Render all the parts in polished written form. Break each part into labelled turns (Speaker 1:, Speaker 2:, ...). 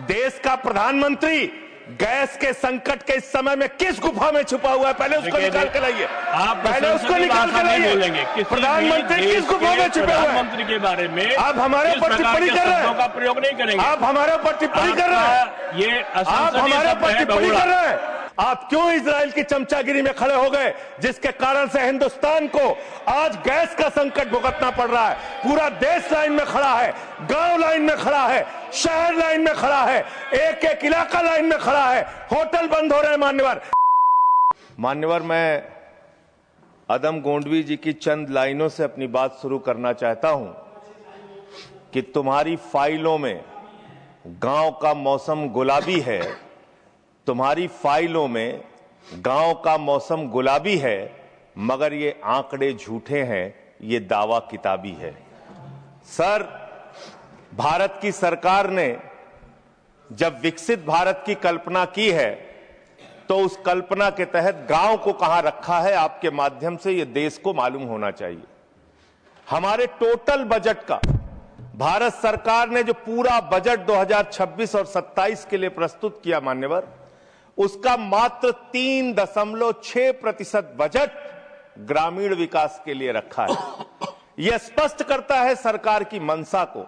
Speaker 1: देश का प्रधानमंत्री गैस के संकट के इस समय में किस गुफा में छुपा हुआ है? पहले उसको निकाल के लाइए। पहले उसको निकाल के लाइए। प्रधानमंत्री किस गुफा में छुपे हुए हैं?
Speaker 2: प्रधानमंत्री के बारे में
Speaker 1: आप हमारे ऊपर टिप्पणी कर रहे हैं।
Speaker 2: का प्रयोग नहीं करेंगे।
Speaker 1: आप हमारे ऊपर टिप्पणी कर रहे हैं।
Speaker 2: ये
Speaker 1: आप हमारे ऊपर टिप्पणी कर रहे हैं। आप क्यों इजराइल की चमचागिरी में खड़े हो गए, जिसके कारण से हिंदुस्तान को आज गैस का संकट भुगतना पड़ रहा है? पूरा देश लाइन में खड़ा है, गांव लाइन में खड़ा है, शहर लाइन में खड़ा है, एक एक इलाका लाइन में खड़ा है, होटल बंद हो रहे हैं। मान्यवर, मैं अदम गोंडवी जी की चंद लाइनों से अपनी बात शुरू करना चाहता हूं कि तुम्हारी फाइलों में गांव का मौसम गुलाबी है, तुम्हारी फाइलों में गांव का मौसम गुलाबी है, मगर ये आंकड़े झूठे हैं, ये दावा किताबी है। सर, भारत की सरकार ने जब विकसित भारत की कल्पना की है तो उस कल्पना के तहत गांव को कहां रखा है, आपके माध्यम से ये देश को मालूम होना चाहिए। हमारे टोटल बजट का भारत सरकार ने जो पूरा बजट 2026 और 27 के लिए प्रस्तुत किया मान्यवर, उसका मात्र 3.6% बजट ग्रामीण विकास के लिए रखा है। यह स्पष्ट करता है सरकार की मंशा को।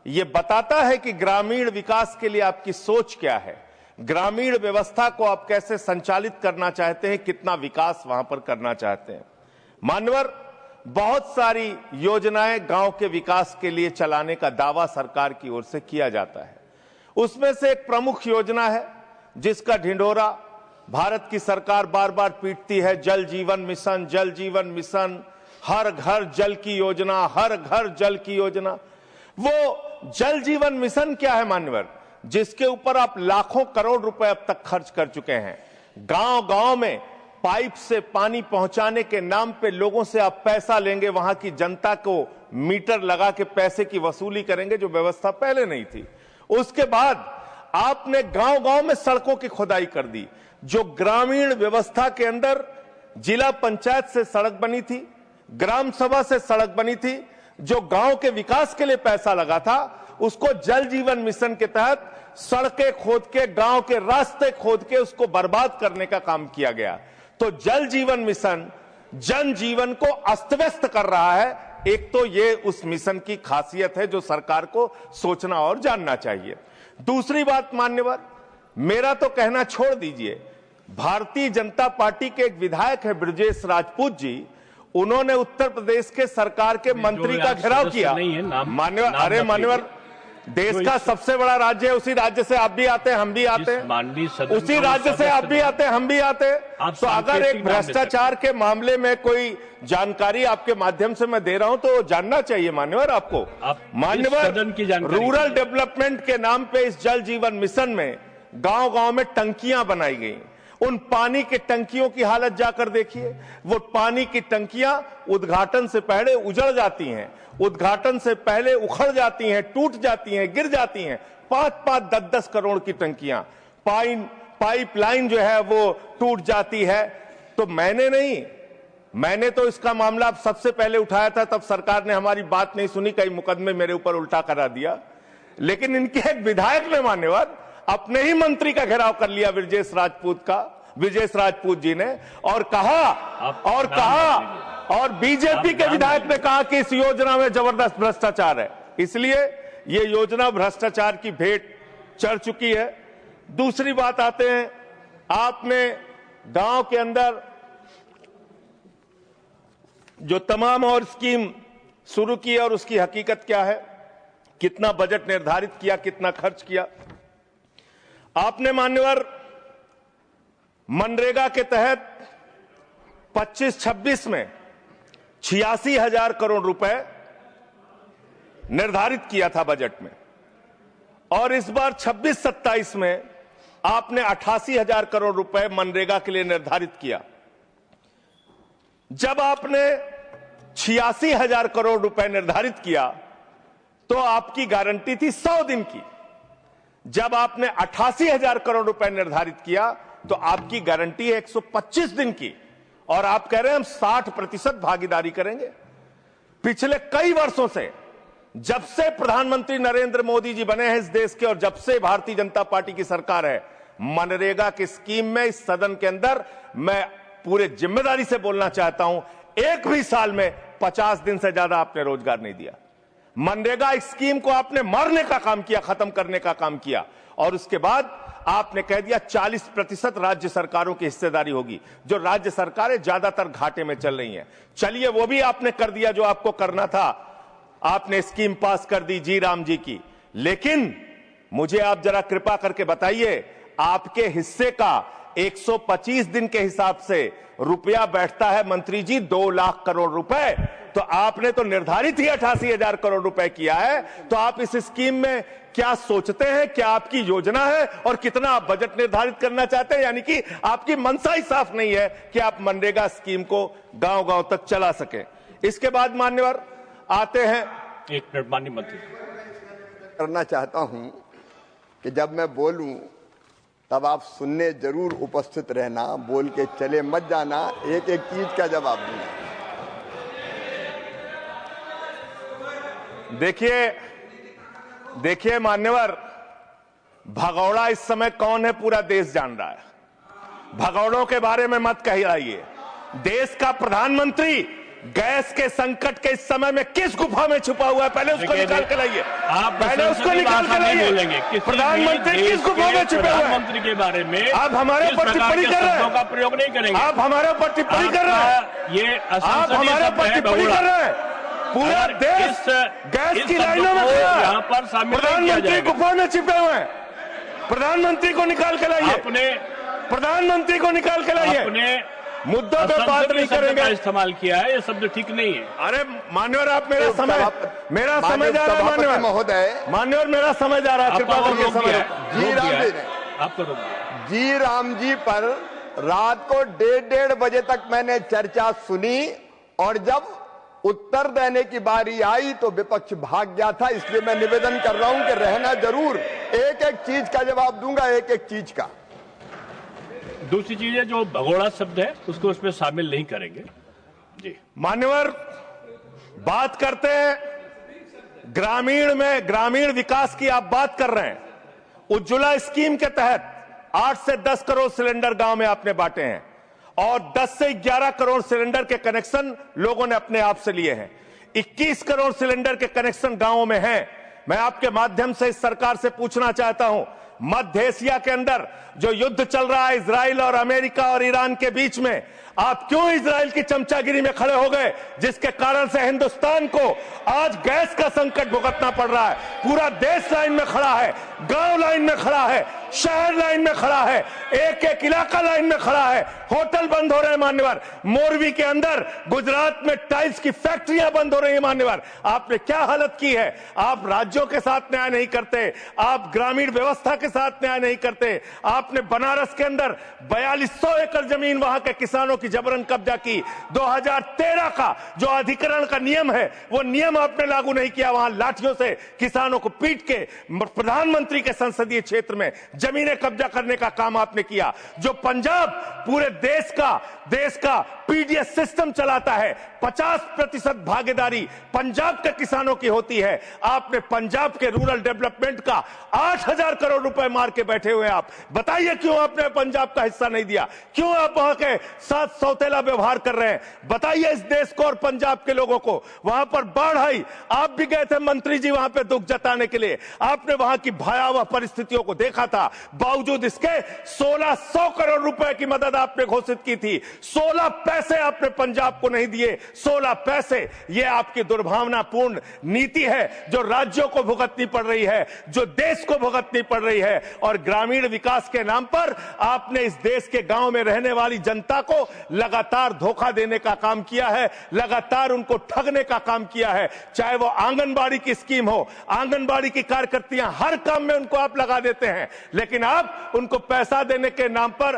Speaker 1: यह बताता है कि ग्रामीण विकास के लिए आपकी सोच क्या है, ग्रामीण व्यवस्था को आप कैसे संचालित करना चाहते हैं, कितना विकास वहां पर करना चाहते हैं। मान्यवर, बहुत सारी योजनाएं गांव के विकास के लिए चलाने का दावा सरकार की ओर से किया जाता है। उसमें से एक प्रमुख योजना है जिसका ढिंढोरा भारत की सरकार बार बार पीटती है, जल जीवन मिशन, जल जीवन मिशन, हर घर जल की योजना, हर घर जल की योजना। वो जल जीवन मिशन क्या है मान्यवर, जिसके ऊपर आप लाखों करोड़ रुपए अब तक खर्च कर चुके हैं। गांव गांव में पाइप से पानी पहुंचाने के नाम पे लोगों से आप पैसा लेंगे, वहां की जनता को मीटर लगा के पैसे की वसूली करेंगे, जो व्यवस्था पहले नहीं थी। उसके बाद आपने गांव गांव में सड़कों की खुदाई कर दी। जो ग्रामीण व्यवस्था के अंदर जिला पंचायत से सड़क बनी थी, ग्राम सभा से सड़क बनी थी, जो गांव के विकास के लिए पैसा लगा था, उसको जल जीवन मिशन के तहत सड़कें खोद के, गांव के रास्ते खोद के उसको बर्बाद करने का काम किया गया। तो जल जीवन मिशन जन जीवन को अस्त व्यस्त कर रहा है। एक तो ये उस मिशन की खासियत है जो सरकार को सोचना और जानना चाहिए। दूसरी बात मान्यवर, मेरा तो कहना छोड़ दीजिए, भारतीय जनता पार्टी के एक विधायक है ब्रजेश राजपूत जी, उन्होंने उत्तर प्रदेश के सरकार के मंत्री का घेराव किया। मान्यवर, अरे मान्यवर, देश का सबसे बड़ा राज्य है, उसी राज्य से आप भी आते हैं, हम भी आते हैं, उसी राज्य से आप भी आते हैं, हम भी आते हैं। तो अगर एक भ्रष्टाचार के मामले में कोई जानकारी आपके माध्यम से मैं दे रहा हूं तो जानना चाहिए मान्यवर आपको। मान्यवर, रूरल डेवलपमेंट के नाम पे इस जल जीवन मिशन में गांव गांव में टंकियां बनाई गई। उन पानी की टंकियों की हालत जाकर देखिए। वो पानी की टंकियां उद्घाटन से पहले उजड़ जाती हैं, उद्घाटन से पहले उखड़ जाती हैं, टूट जाती हैं, गिर जाती हैं। 5-5, 10-10 करोड़ की टंकियां, पाइपलाइन जो है वो टूट जाती है। तो मैंने तो इसका मामला सबसे पहले उठाया था, तब सरकार ने हमारी बात नहीं सुनी, कई मुकदमे मेरे ऊपर उल्टा करा दिया। लेकिन इनके एक विधायक ने मान्यवर अपने ही मंत्री का घेराव कर लिया ब्रजेश राजपूत जी ने, और कहा और बीजेपी के विधायक ने कहा कि इस योजना में जबरदस्त भ्रष्टाचार है। इसलिए ये योजना भ्रष्टाचार की भेंट चढ़ चुकी है। दूसरी बात आते हैं, आपने गांव के अंदर जो तमाम और स्कीम शुरू की और उसकी हकीकत क्या है, कितना बजट निर्धारित किया, कितना खर्च किया। आपने मान्यवर मनरेगा के तहत 25-26 में 86,000 करोड़ रुपए निर्धारित किया था बजट में, और इस बार 26-27 में आपने 88,000 करोड़ रुपए मनरेगा के लिए निर्धारित किया। जब आपने 86,000 करोड़ रुपए निर्धारित किया तो आपकी गारंटी थी 100 दिन की। जब आपने 88,000 करोड़ रुपए निर्धारित किया तो आपकी गारंटी है 125 दिन की, और आप कह रहे हैं हम 60% भागीदारी करेंगे। पिछले कई वर्षों से जब से प्रधानमंत्री नरेंद्र मोदी जी बने हैं इस देश के और जब से भारतीय जनता पार्टी की सरकार है, मनरेगा की स्कीम में इस सदन के अंदर मैं पूरे जिम्मेदारी से बोलना चाहता हूं, एक भी साल में 50 दिन से ज्यादा आपने रोजगार नहीं दिया। मनरेगा स्कीम को आपने मारने का काम किया, खत्म करने का काम किया और उसके बाद आपने कह दिया 40% राज्य सरकारों की हिस्सेदारी होगी। जो राज्य सरकारें ज्यादातर घाटे में चल रही हैं, चलिए वो भी आपने कर दिया जो आपको करना था, आपने स्कीम पास कर दी जी राम जी की। लेकिन मुझे आप जरा कृपा करके बताइए, आपके हिस्से का 125 दिन के हिसाब से रुपया बैठता है मंत्री जी 2 लाख करोड़ रुपए, तो आपने तो निर्धारित ही 88,000 करोड़ रुपए किया है। तो आप इस स्कीम में क्या सोचते हैं, क्या आपकी योजना है और कितना आप बजट निर्धारित करना चाहते हैं? यानी कि आपकी मंशा ही साफ नहीं है कि आप मनरेगा स्कीम को गांव-गांव तक चला सके। इसके बाद मान्यवर आते हैं,
Speaker 2: एक मिनट माननीय मंत्री
Speaker 3: करना चाहता हूं कि जब मैं बोलूं तब आप सुनने जरूर उपस्थित रहना, बोल के चले मत जाना, एक एक चीज का जवाब दूंगा।
Speaker 1: देखिए मान्यवर, भगौड़ा इस समय कौन है पूरा देश जान रहा है। भगौड़ों के बारे में मत कहिए। देश का प्रधानमंत्री गैस के संकट के इस समय में किस गुफा में छुपा हुआ है, पहले उसको निकाल के लाइए। पहले उसको निकाल के लाइए। प्रधानमंत्री किस गुफा में छुपे हुए हैं?
Speaker 2: मंत्री के बारे में
Speaker 1: आप हमारे ऊपर टिप्पणी कर रहे हैं,
Speaker 2: का प्रयोग नहीं करेंगे।
Speaker 1: आप हमारे ऊपर टिप्पणी कर रहे हैं,
Speaker 2: ये
Speaker 1: आप हमारे ऊपर टिप्पणी कर रहे हैं। पूरा देश गैस की लाइनों में खड़ा है,
Speaker 2: यहाँ पर
Speaker 1: प्रधानमंत्री गुफा में छिपे हुए हैं। प्रधानमंत्री को निकाल के लाइए, प्रधानमंत्री को निकाल के लाइए। मुद्दों पे बात नहीं करेंगे।
Speaker 2: इस्तेमाल किया है, ये शब्द ठीक नहीं है।
Speaker 1: अरे मान्यवर, आप मेरा समय जा रहा है मान्यवर
Speaker 3: महोदय,
Speaker 1: मान्यवर मेरा समय जा रहा है, कृपा करके समय।
Speaker 3: जी राम जी ने
Speaker 2: आपको रोक दिया।
Speaker 3: जी राम जी पर रात को 1:30 बजे तक मैंने चर्चा सुनी और जब उत्तर देने की बारी आई तो विपक्ष भाग गया था। इसलिए मैं निवेदन कर रहा हूं कि रहना जरूर, एक एक चीज का जवाब दूंगा, एक एक चीज का।
Speaker 2: दूसरी चीज है जो भगोड़ा शब्द है उसको उसमें शामिल नहीं करेंगे। जी
Speaker 1: मान्यवर, बात करते हैं ग्रामीण विकास की आप बात कर रहे हैं। उज्ज्वला स्कीम के तहत 8 से 10 करोड़ सिलेंडर गांव में आपने बांटे हैं और 10 से 11 करोड़ सिलेंडर के कनेक्शन लोगों ने अपने आप से लिए हैं। 21 करोड़ सिलेंडर के कनेक्शन गांवों में हैं। मैं आपके माध्यम से इस सरकार से पूछना चाहता हूं, मध्य एशिया के अंदर जो युद्ध चल रहा है इजराइल और अमेरिका और ईरान के बीच में, आप क्यों इजराइल की चमचागिरी में खड़े हो गए, जिसके कारण से हिंदुस्तान को आज गैस का संकट भुगतना पड़ रहा है। पूरा देश लाइन में खड़ा है, गांव लाइन में खड़ा है, शहर लाइन में खड़ा है, एक एक इलाका लाइन में खड़ा है। होटल बंद हो रहे हैं मान्यवर, मोरवी के अंदर गुजरात में टाइल्स की फैक्ट्रियां बंद हो रही है मान्यवर। आपने क्या हालत की है? आप राज्यों के साथ न्याय नहीं करते, आप ग्रामीण व्यवस्था के साथ न्याय नहीं करते। आपने बनारस के अंदर 4200 एकड़ जमीन वहां के किसानों की जबरन कब्जा की। 2013 का जो अधिकरण का नियम है वो नियम आपने लागू नहीं किया। वहां लाठियों से किसानों को पीट के प्रधानमंत्री के संसदीय क्षेत्र में जमीनें कब्जा करने का काम आपने किया। जो पंजाब पूरे देश का पीडीएस सिस्टम चलाता है, 50% भागीदारी पंजाब के किसानों की होती है। आपने पंजाब के रूरल डेवलपमेंट का 8,000 करोड़ रुपए मार के बैठे हुए। आप बताइए क्यों आपने पंजाब का हिस्सा नहीं दिया? क्यों आप वहां के साथ सौतेला व्यवहार कर रहे हैं? बताइए इस देश को और पंजाब के लोगों को। वहां पर बाढ़ आई, आप भी गए थे मंत्री जी वहां पे दुख जताने के लिए। आपने वहां की भयावह परिस्थितियों को देखा था। बावजूद इसके 1600 करोड़ रुपए की मदद आपने घोषित की थी। 16 पैसे आपने पंजाब को नहीं दिए। 16 पैसे। यह आपकी दुर्भावनापूर्ण नीति है जो राज्यों को भुगतनी पड़ रही है, जो देश को भुगतनी पड़ रही है। और ग्रामीण विकास के नाम पर आपने इस देश के गांव में रहने वाली जनता को लगातार धोखा देने का काम किया है, लगातार उनको ठगने का काम किया है। चाहे वो आंगनबाड़ी की स्कीम हो, आंगनबाड़ी की कार्यकर्तियां, हर काम में उनको आप लगा देते हैं, लेकिन आप उनको पैसा देने के नाम पर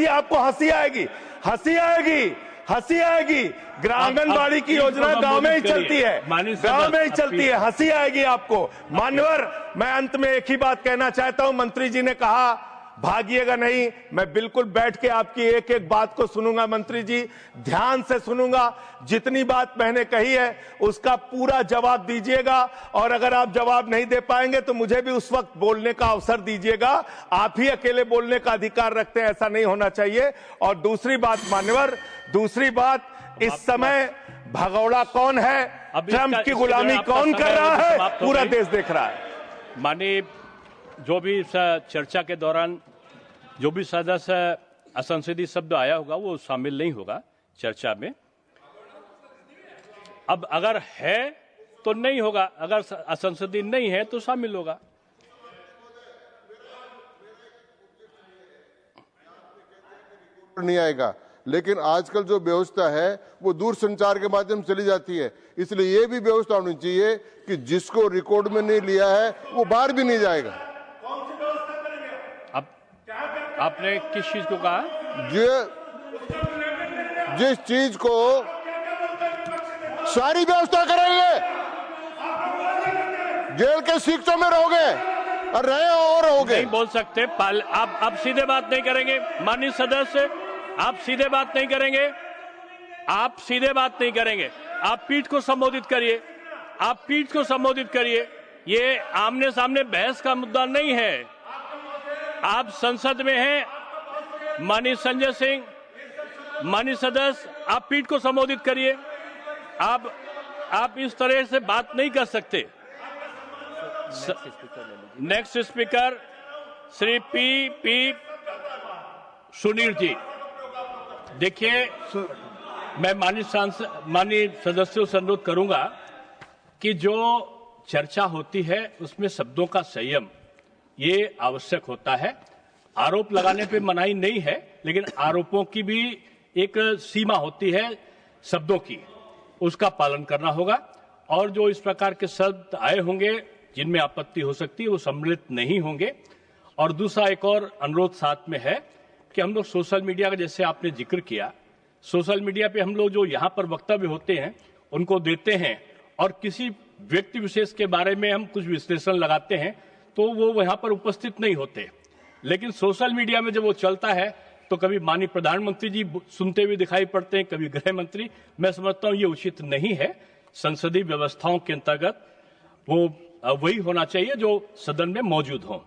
Speaker 1: आपको हंसी आएगी, हंसी आएगी, हंसी आएगी। आंगनबाड़ी की योजना गांव में ही चलती है, गांव में ही चलती है, हंसी आएगी आपको। मान्यवर, मैं अंत में एक ही बात कहना चाहता हूं। मंत्री जी ने कहा भागिएगा नहीं। मैं बिल्कुल बैठ के आपकी एक एक बात को सुनूंगा मंत्री जी, ध्यान से सुनूंगा। जितनी बात मैंने कही है उसका पूरा जवाब दीजिएगा, और अगर आप जवाब नहीं दे पाएंगे तो मुझे भी उस वक्त बोलने का अवसर दीजिएगा। आप ही अकेले बोलने का अधिकार रखते हैं, ऐसा नहीं होना चाहिए। और दूसरी बात मान्यवर, दूसरी बात, इस समय भगौड़ा कौन है, ट्रंप की गुलामी कौन कर रहा है, पूरा देश देख रहा है।
Speaker 2: माननीय, जो भी चर्चा के दौरान जो भी सदस्य असंसदीय शब्द आया होगा वो शामिल नहीं होगा चर्चा में। अब अगर है तो नहीं होगा, अगर असंसदीय नहीं है तो शामिल होगा।
Speaker 4: नहीं आएगा, लेकिन आजकल जो व्यवस्था है वो दूर संचार के माध्यम से चली जाती है, इसलिए ये भी व्यवस्था होनी चाहिए कि जिसको रिकॉर्ड में नहीं लिया है वो बाहर भी नहीं जाएगा।
Speaker 2: अब आपने किस चीज को कहा?
Speaker 4: जिस चीज को सारी व्यवस्था करेंगे, जेल के शिक्षों में रहोगे और रहे और रहोगे।
Speaker 2: नहीं बोल सकते, आप सीधे बात नहीं करेंगे माननीय सदस्य, आप सीधे बात नहीं करेंगे, आप सीधे बात नहीं करेंगे। आप पीठ को संबोधित करिए, आप पीठ को संबोधित करिए। ये आमने सामने बहस का मुद्दा नहीं है। आप संसद में हैं, माननीय संजय सिंह, माननीय सदस्य, आप पीठ को संबोधित करिए। आप इस तरह से बात नहीं कर सकते। Next speaker Shri P Sunil ji. देखिए, मैं माननीय सदस्यों से अनुरोध करूंगा कि जो चर्चा होती है उसमें शब्दों का संयम ये आवश्यक होता है। आरोप लगाने पे मनाही नहीं है, लेकिन आरोपों की भी एक सीमा होती है शब्दों की, उसका पालन करना होगा। और जो इस प्रकार के शब्द आए होंगे जिनमें आपत्ति हो सकती है वो सम्मिलित नहीं होंगे। और दूसरा एक और अनुरोध साथ में है कि हम लोग सोशल मीडिया का, जैसे आपने जिक्र किया, सोशल मीडिया पे हम लोग जो यहाँ पर वक्तव्य होते हैं उनको देते हैं और किसी व्यक्ति विशेष के बारे में हम कुछ विश्लेषण लगाते हैं तो वो यहाँ पर उपस्थित नहीं होते। लेकिन सोशल मीडिया में जब वो चलता है तो कभी माननीय प्रधानमंत्री जी सुनते हुए दिखाई पड़ते हैं, कभी गृह मंत्री। मैं समझता हूँ ये उचित नहीं है। संसदीय व्यवस्थाओं के अंतर्गत वो वही होना चाहिए जो सदन में मौजूद हों।